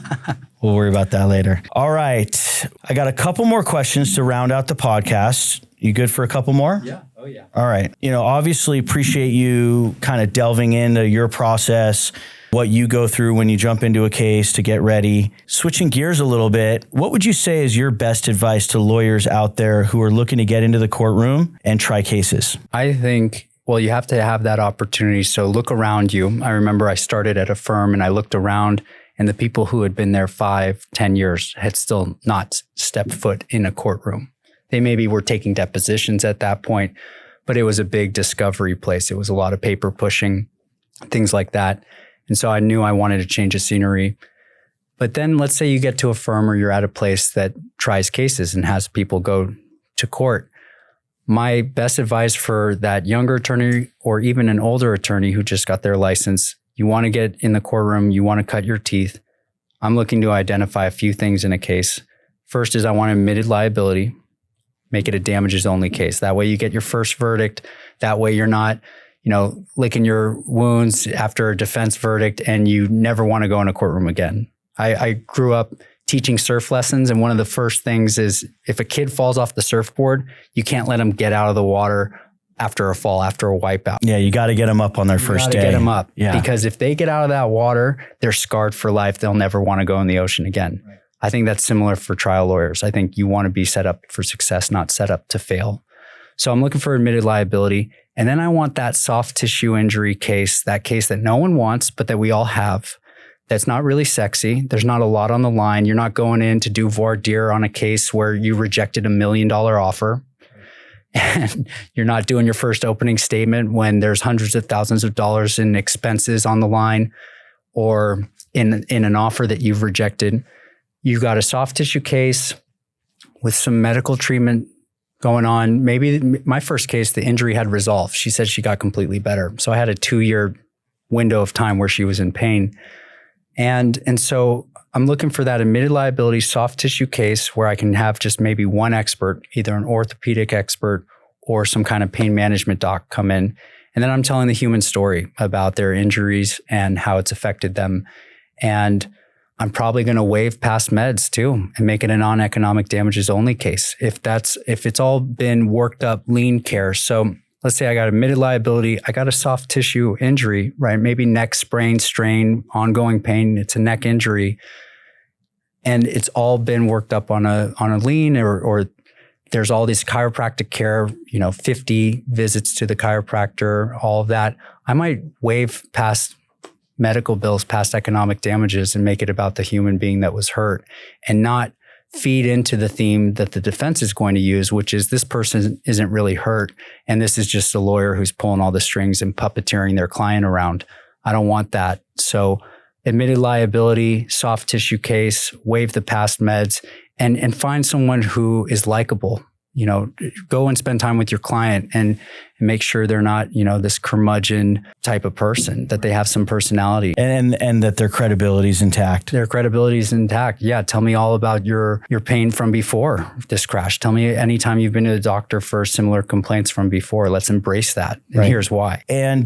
we'll worry about that later. All right. I got a couple more questions to round out the podcast. You good for a couple more? Yeah. Oh, yeah. All right. Obviously appreciate you kind of delving into your process, what you go through when you jump into a case to get ready. Switching gears a little bit, what would you say is your best advice to lawyers out there who are looking to get into the courtroom and try cases? I think, you have to have that opportunity. So look around you. I remember I started at a firm and I looked around, and the people who had been there 5-10 years had still not stepped foot in a courtroom. They maybe were taking depositions at that point, but it was a big discovery place. It was a lot of paper pushing, things like that. And so I knew I wanted to change the scenery. But then let's say you get to a firm or you're at a place that tries cases and has people go to court. My best advice for that younger attorney or even an older attorney who just got their license, you want to get in the courtroom, you want to cut your teeth. I'm looking to identify a few things in a case. First is I want admitted liability. Make it a damages only case. That way you get your first verdict. That way you're not, licking your wounds after a defense verdict and you never want to go in a courtroom again. I grew up teaching surf lessons, and one of the first things is if a kid falls off the surfboard, you can't let them get out of the water after a fall, after a wipeout. Yeah, you got to get them up on their first day. Get them up. Yeah. Because if they get out of that water, they're scarred for life. They'll never want to go in the ocean again. Right. I think that's similar for trial lawyers. I think you want to be set up for success, not set up to fail. So I'm looking for admitted liability. And then I want that soft tissue injury case, that case that no one wants, but that we all have. That's not really sexy. There's not a lot on the line. You're not going in to do voir dire on a case where you rejected $1 million offer. And you're not doing your first opening statement when there's hundreds of thousands of dollars in expenses on the line or in an offer that you've rejected. You've got a soft tissue case with some medical treatment going on. Maybe my first case, the injury had resolved. She said she got completely better. So I had a 2-year window of time where she was in pain. And so I'm looking for that admitted liability soft tissue case where I can have just maybe one expert, either an orthopedic expert or some kind of pain management doc come in. And then I'm telling the human story about their injuries and how it's affected them. And I'm probably going to waive past meds too and make it a non-economic damages only case. If it's all been worked up lean care. So let's say I got admitted liability, I got a soft tissue injury, right? Maybe neck sprain, strain, ongoing pain. It's a neck injury. And it's all been worked up on a lien or there's all this chiropractic care, 50 visits to the chiropractor, all of that. I might waive past medical bills, past economic damages and make it about the human being that was hurt and not feed into the theme that the defense is going to use, which is this person isn't really hurt. And this is just a lawyer who's pulling all the strings and puppeteering their client around. I don't want that. So admitted liability, soft tissue case, waive the past meds and find someone who is likable. Go and spend time with your client and make sure they're not, this curmudgeon type of person, that they have some personality. And that their credibility is intact. Their credibility is intact. Yeah. Tell me all about your pain from before this crash. Tell me anytime you've been to the doctor for similar complaints from before. Let's embrace that. And right. Here's why. And,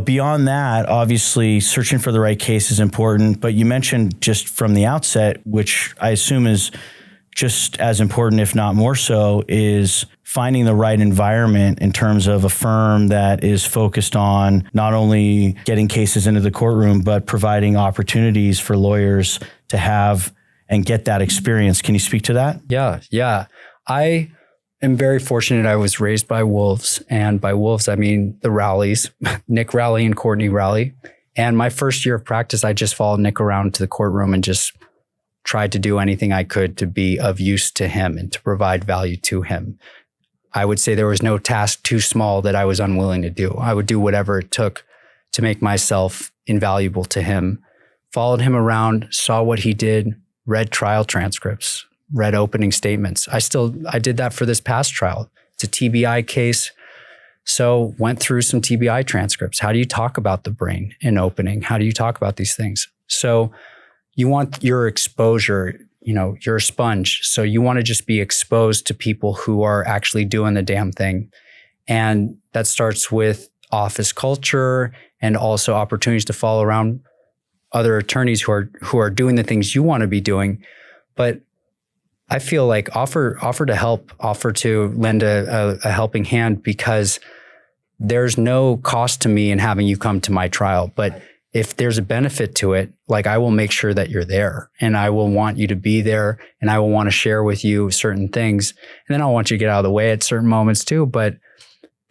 beyond that, obviously searching for the right case is important, but you mentioned just from the outset, which I assume is just as important, if not more so, is finding the right environment in terms of a firm that is focused on not only getting cases into the courtroom, but providing opportunities for lawyers to have and get that experience. Can you speak to that? Yeah. am very fortunate. I was raised by wolves, and by wolves, I mean the Rowleys, Nick Rowley and Courtney Rowley. And my first year of practice, I just followed Nick around to the courtroom and just tried to do anything I could to be of use to him and to provide value to him. I would say there was no task too small that I was unwilling to do. I would do whatever it took to make myself invaluable to him. Followed him around, saw what he did, read trial transcripts, read opening statements. I did that for this past trial. It's a TBI case. So went through some TBI transcripts. How do you talk about the brain in opening? How do you talk about these things? So you want your exposure, you're a sponge. So you want to just be exposed to people who are actually doing the damn thing. And that starts with office culture and also opportunities to follow around other attorneys who are doing the things you want to be doing. But I feel like offer to help, offer to lend a helping hand, because there's no cost to me in having you come to my trial. But if there's a benefit to it, like, I will make sure that you're there, and I will want you to be there, and I will want to share with you certain things. And then I'll want you to get out of the way at certain moments too. But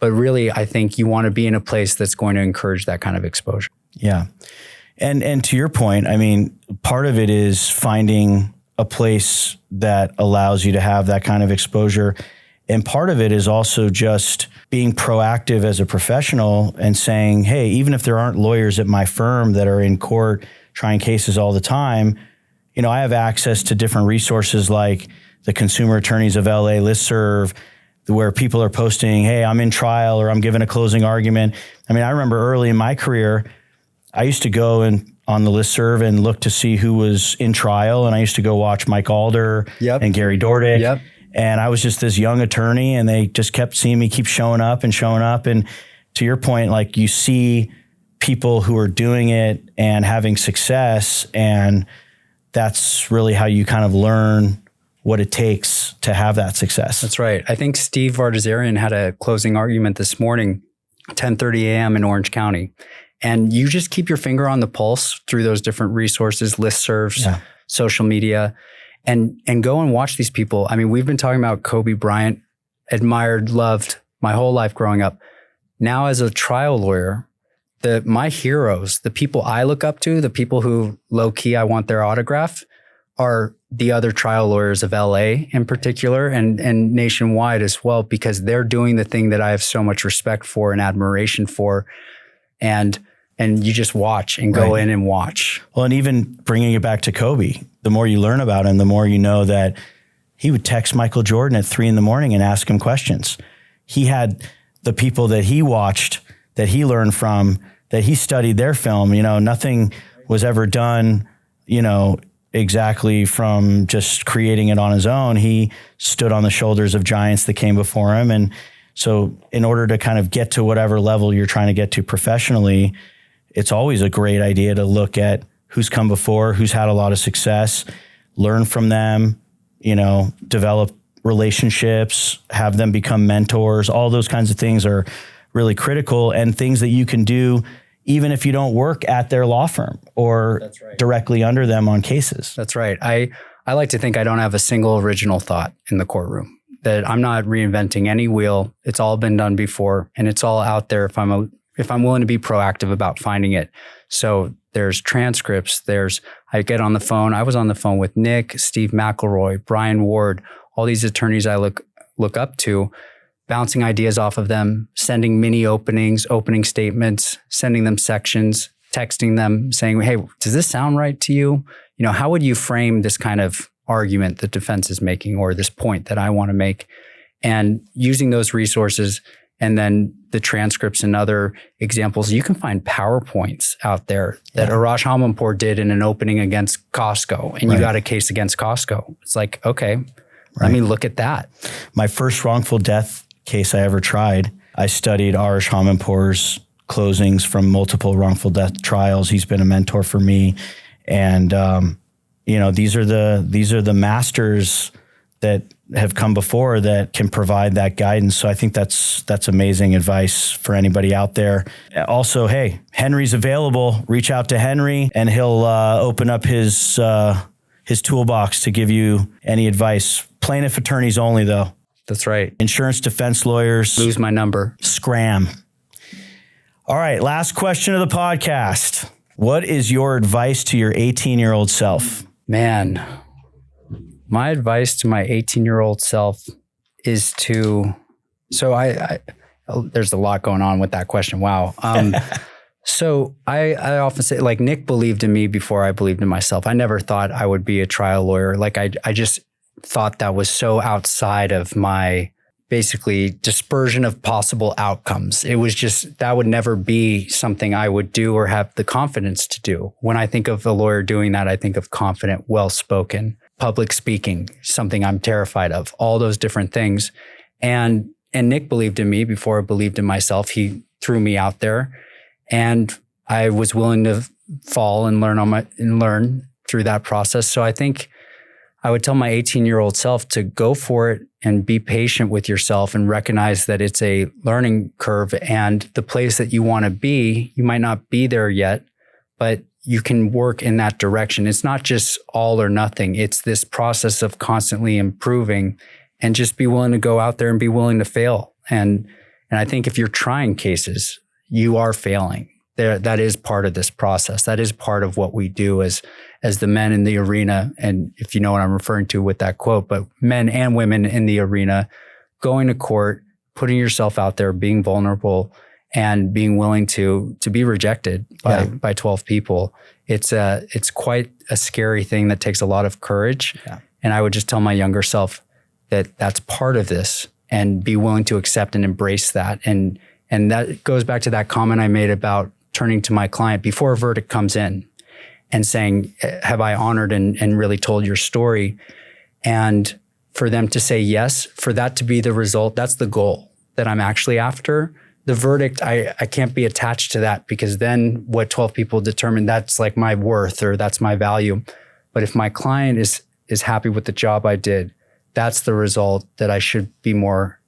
really, I think you want to be in a place that's going to encourage that kind of exposure. Yeah. And to your point, I mean, part of it is finding a place that allows you to have that kind of exposure. And part of it is also just being proactive as a professional and saying, hey, even if there aren't lawyers at my firm that are in court trying cases all the time, I have access to different resources like the Consumer Attorneys of LA listserv, where people are posting, hey, I'm in trial, or I'm giving a closing argument. I mean, I remember early in my career, I used to go on the listserv and look to see who was in trial. And I used to go watch Mike Alder and Gary Dordick. Yep. And I was just this young attorney, and they just kept seeing me keep showing up. And to your point, like, you see people who are doing it and having success, and that's really how you kind of learn what it takes to have that success. That's right. I think Steve Vardazarian had a closing argument this morning, 10:30 a.m. in Orange County. And you just keep your finger on the pulse through those different resources, listservs, social media, and go and watch these people. I mean, we've been talking about Kobe Bryant, admired, loved my whole life growing up. Now, as a trial lawyer, my heroes, the people I look up to, the people who low key I want their autograph, are the other trial lawyers of LA in particular, and nationwide as well, because they're doing the thing that I have so much respect for and admiration for. And you just watch and go in and watch. Well, and even bringing it back to Kobe, the more you learn about him, the more you know that he would text Michael Jordan at 3 a.m. and ask him questions. He had the people that he watched, that he learned from, that he studied their film. Nothing was ever done, exactly from just creating it on his own. He stood on the shoulders of giants that came before him. And so in order to kind of get to whatever level you're trying to get to professionally, it's always a great idea to look at who's come before, who's had a lot of success, learn from them, develop relationships, have them become mentors. All those kinds of things are really critical, and things that you can do even if you don't work at their law firm or directly under them on cases. That's right. I like to think I don't have a single original thought in the courtroom, that I'm not reinventing any wheel. It's all been done before, and it's all out there if I'm willing to be proactive about finding it. So there's transcripts, I get on the phone. I was on the phone with Nick, Steve McElroy, Brian Ward, all these attorneys I look up to, bouncing ideas off of them, sending mini openings, opening statements, sending them sections, texting them saying, hey, does this sound right to you? How would you frame this kind of argument the defense is making, or this point that I want to make? And using those resources, and then the transcripts and other examples, you can find PowerPoints out there that Arash Hamanpour did in an opening against Costco, and you got a case against Costco. It's like, okay, let me look at that. My first wrongful death case I ever tried, I studied Arash Hamanpour's closings from multiple wrongful death trials. He's been a mentor for me. And, these are the masters that have come before that can provide that guidance. So I think that's amazing advice for anybody out there. Also, hey, Henry's available. Reach out to Henry, and he'll open up his toolbox to give you any advice. Plaintiff attorneys only, though. That's right. Insurance defense lawyers. Lose my number. Scram. All right, last question of the podcast. What is your advice to your 18-year-old self? Man, my advice to my 18-year-old self is to, there's a lot going on with that question. Wow. So I often say, like, Nick believed in me before I believed in myself. I never thought I would be a trial lawyer. Like I just thought that was so outside of my basically dispersion of possible outcomes. It was just, that would never be something I would do or have the confidence to do. When I think of a lawyer doing that, I think of confident, well-spoken, public speaking, something I'm terrified of, all those different things. And Nick believed in me before I believed in myself. He threw me out there, and I was willing to fall and learn through that process. So I think I would tell my 18-year-old self to go for it and be patient with yourself and recognize that it's a learning curve, and the place that you want to be, you might not be there yet, but you can work in that direction. It's not just all or nothing. It's this process of constantly improving, and just be willing to go out there and be willing to fail. And I think if you're trying cases, you are failing. That is part of this process. That is part of what we do as the men in the arena. And if you know what I'm referring to with that quote, but men and women in the arena, going to court, putting yourself out there, being vulnerable, and being willing to be rejected by 12 people. It's quite a scary thing that takes a lot of courage. Yeah. And I would just tell my younger self that that's part of this, and be willing to accept and embrace that. And that goes back to that comment I made about turning to my client before a verdict comes in and saying, have I honored and really told your story? And for them to say yes, for that to be the result, that's the goal that I'm actually after. The verdict, I can't be attached to that, because then what 12 people determine, that's like my worth, or that's my value. But if my client is happy with the job I did, that's the result that I should be more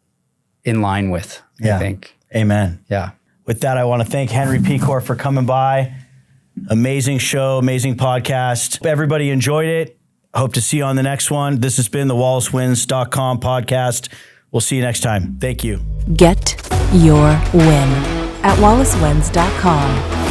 in line with, I think. Amen. Yeah. With that, I want to thank Henry Peacor for coming by. Amazing show, amazing podcast. Everybody enjoyed it. Hope to see you on the next one. This has been the WallaceWins.com podcast. We'll see you next time. Thank you. Get your win at WallaceWins.com.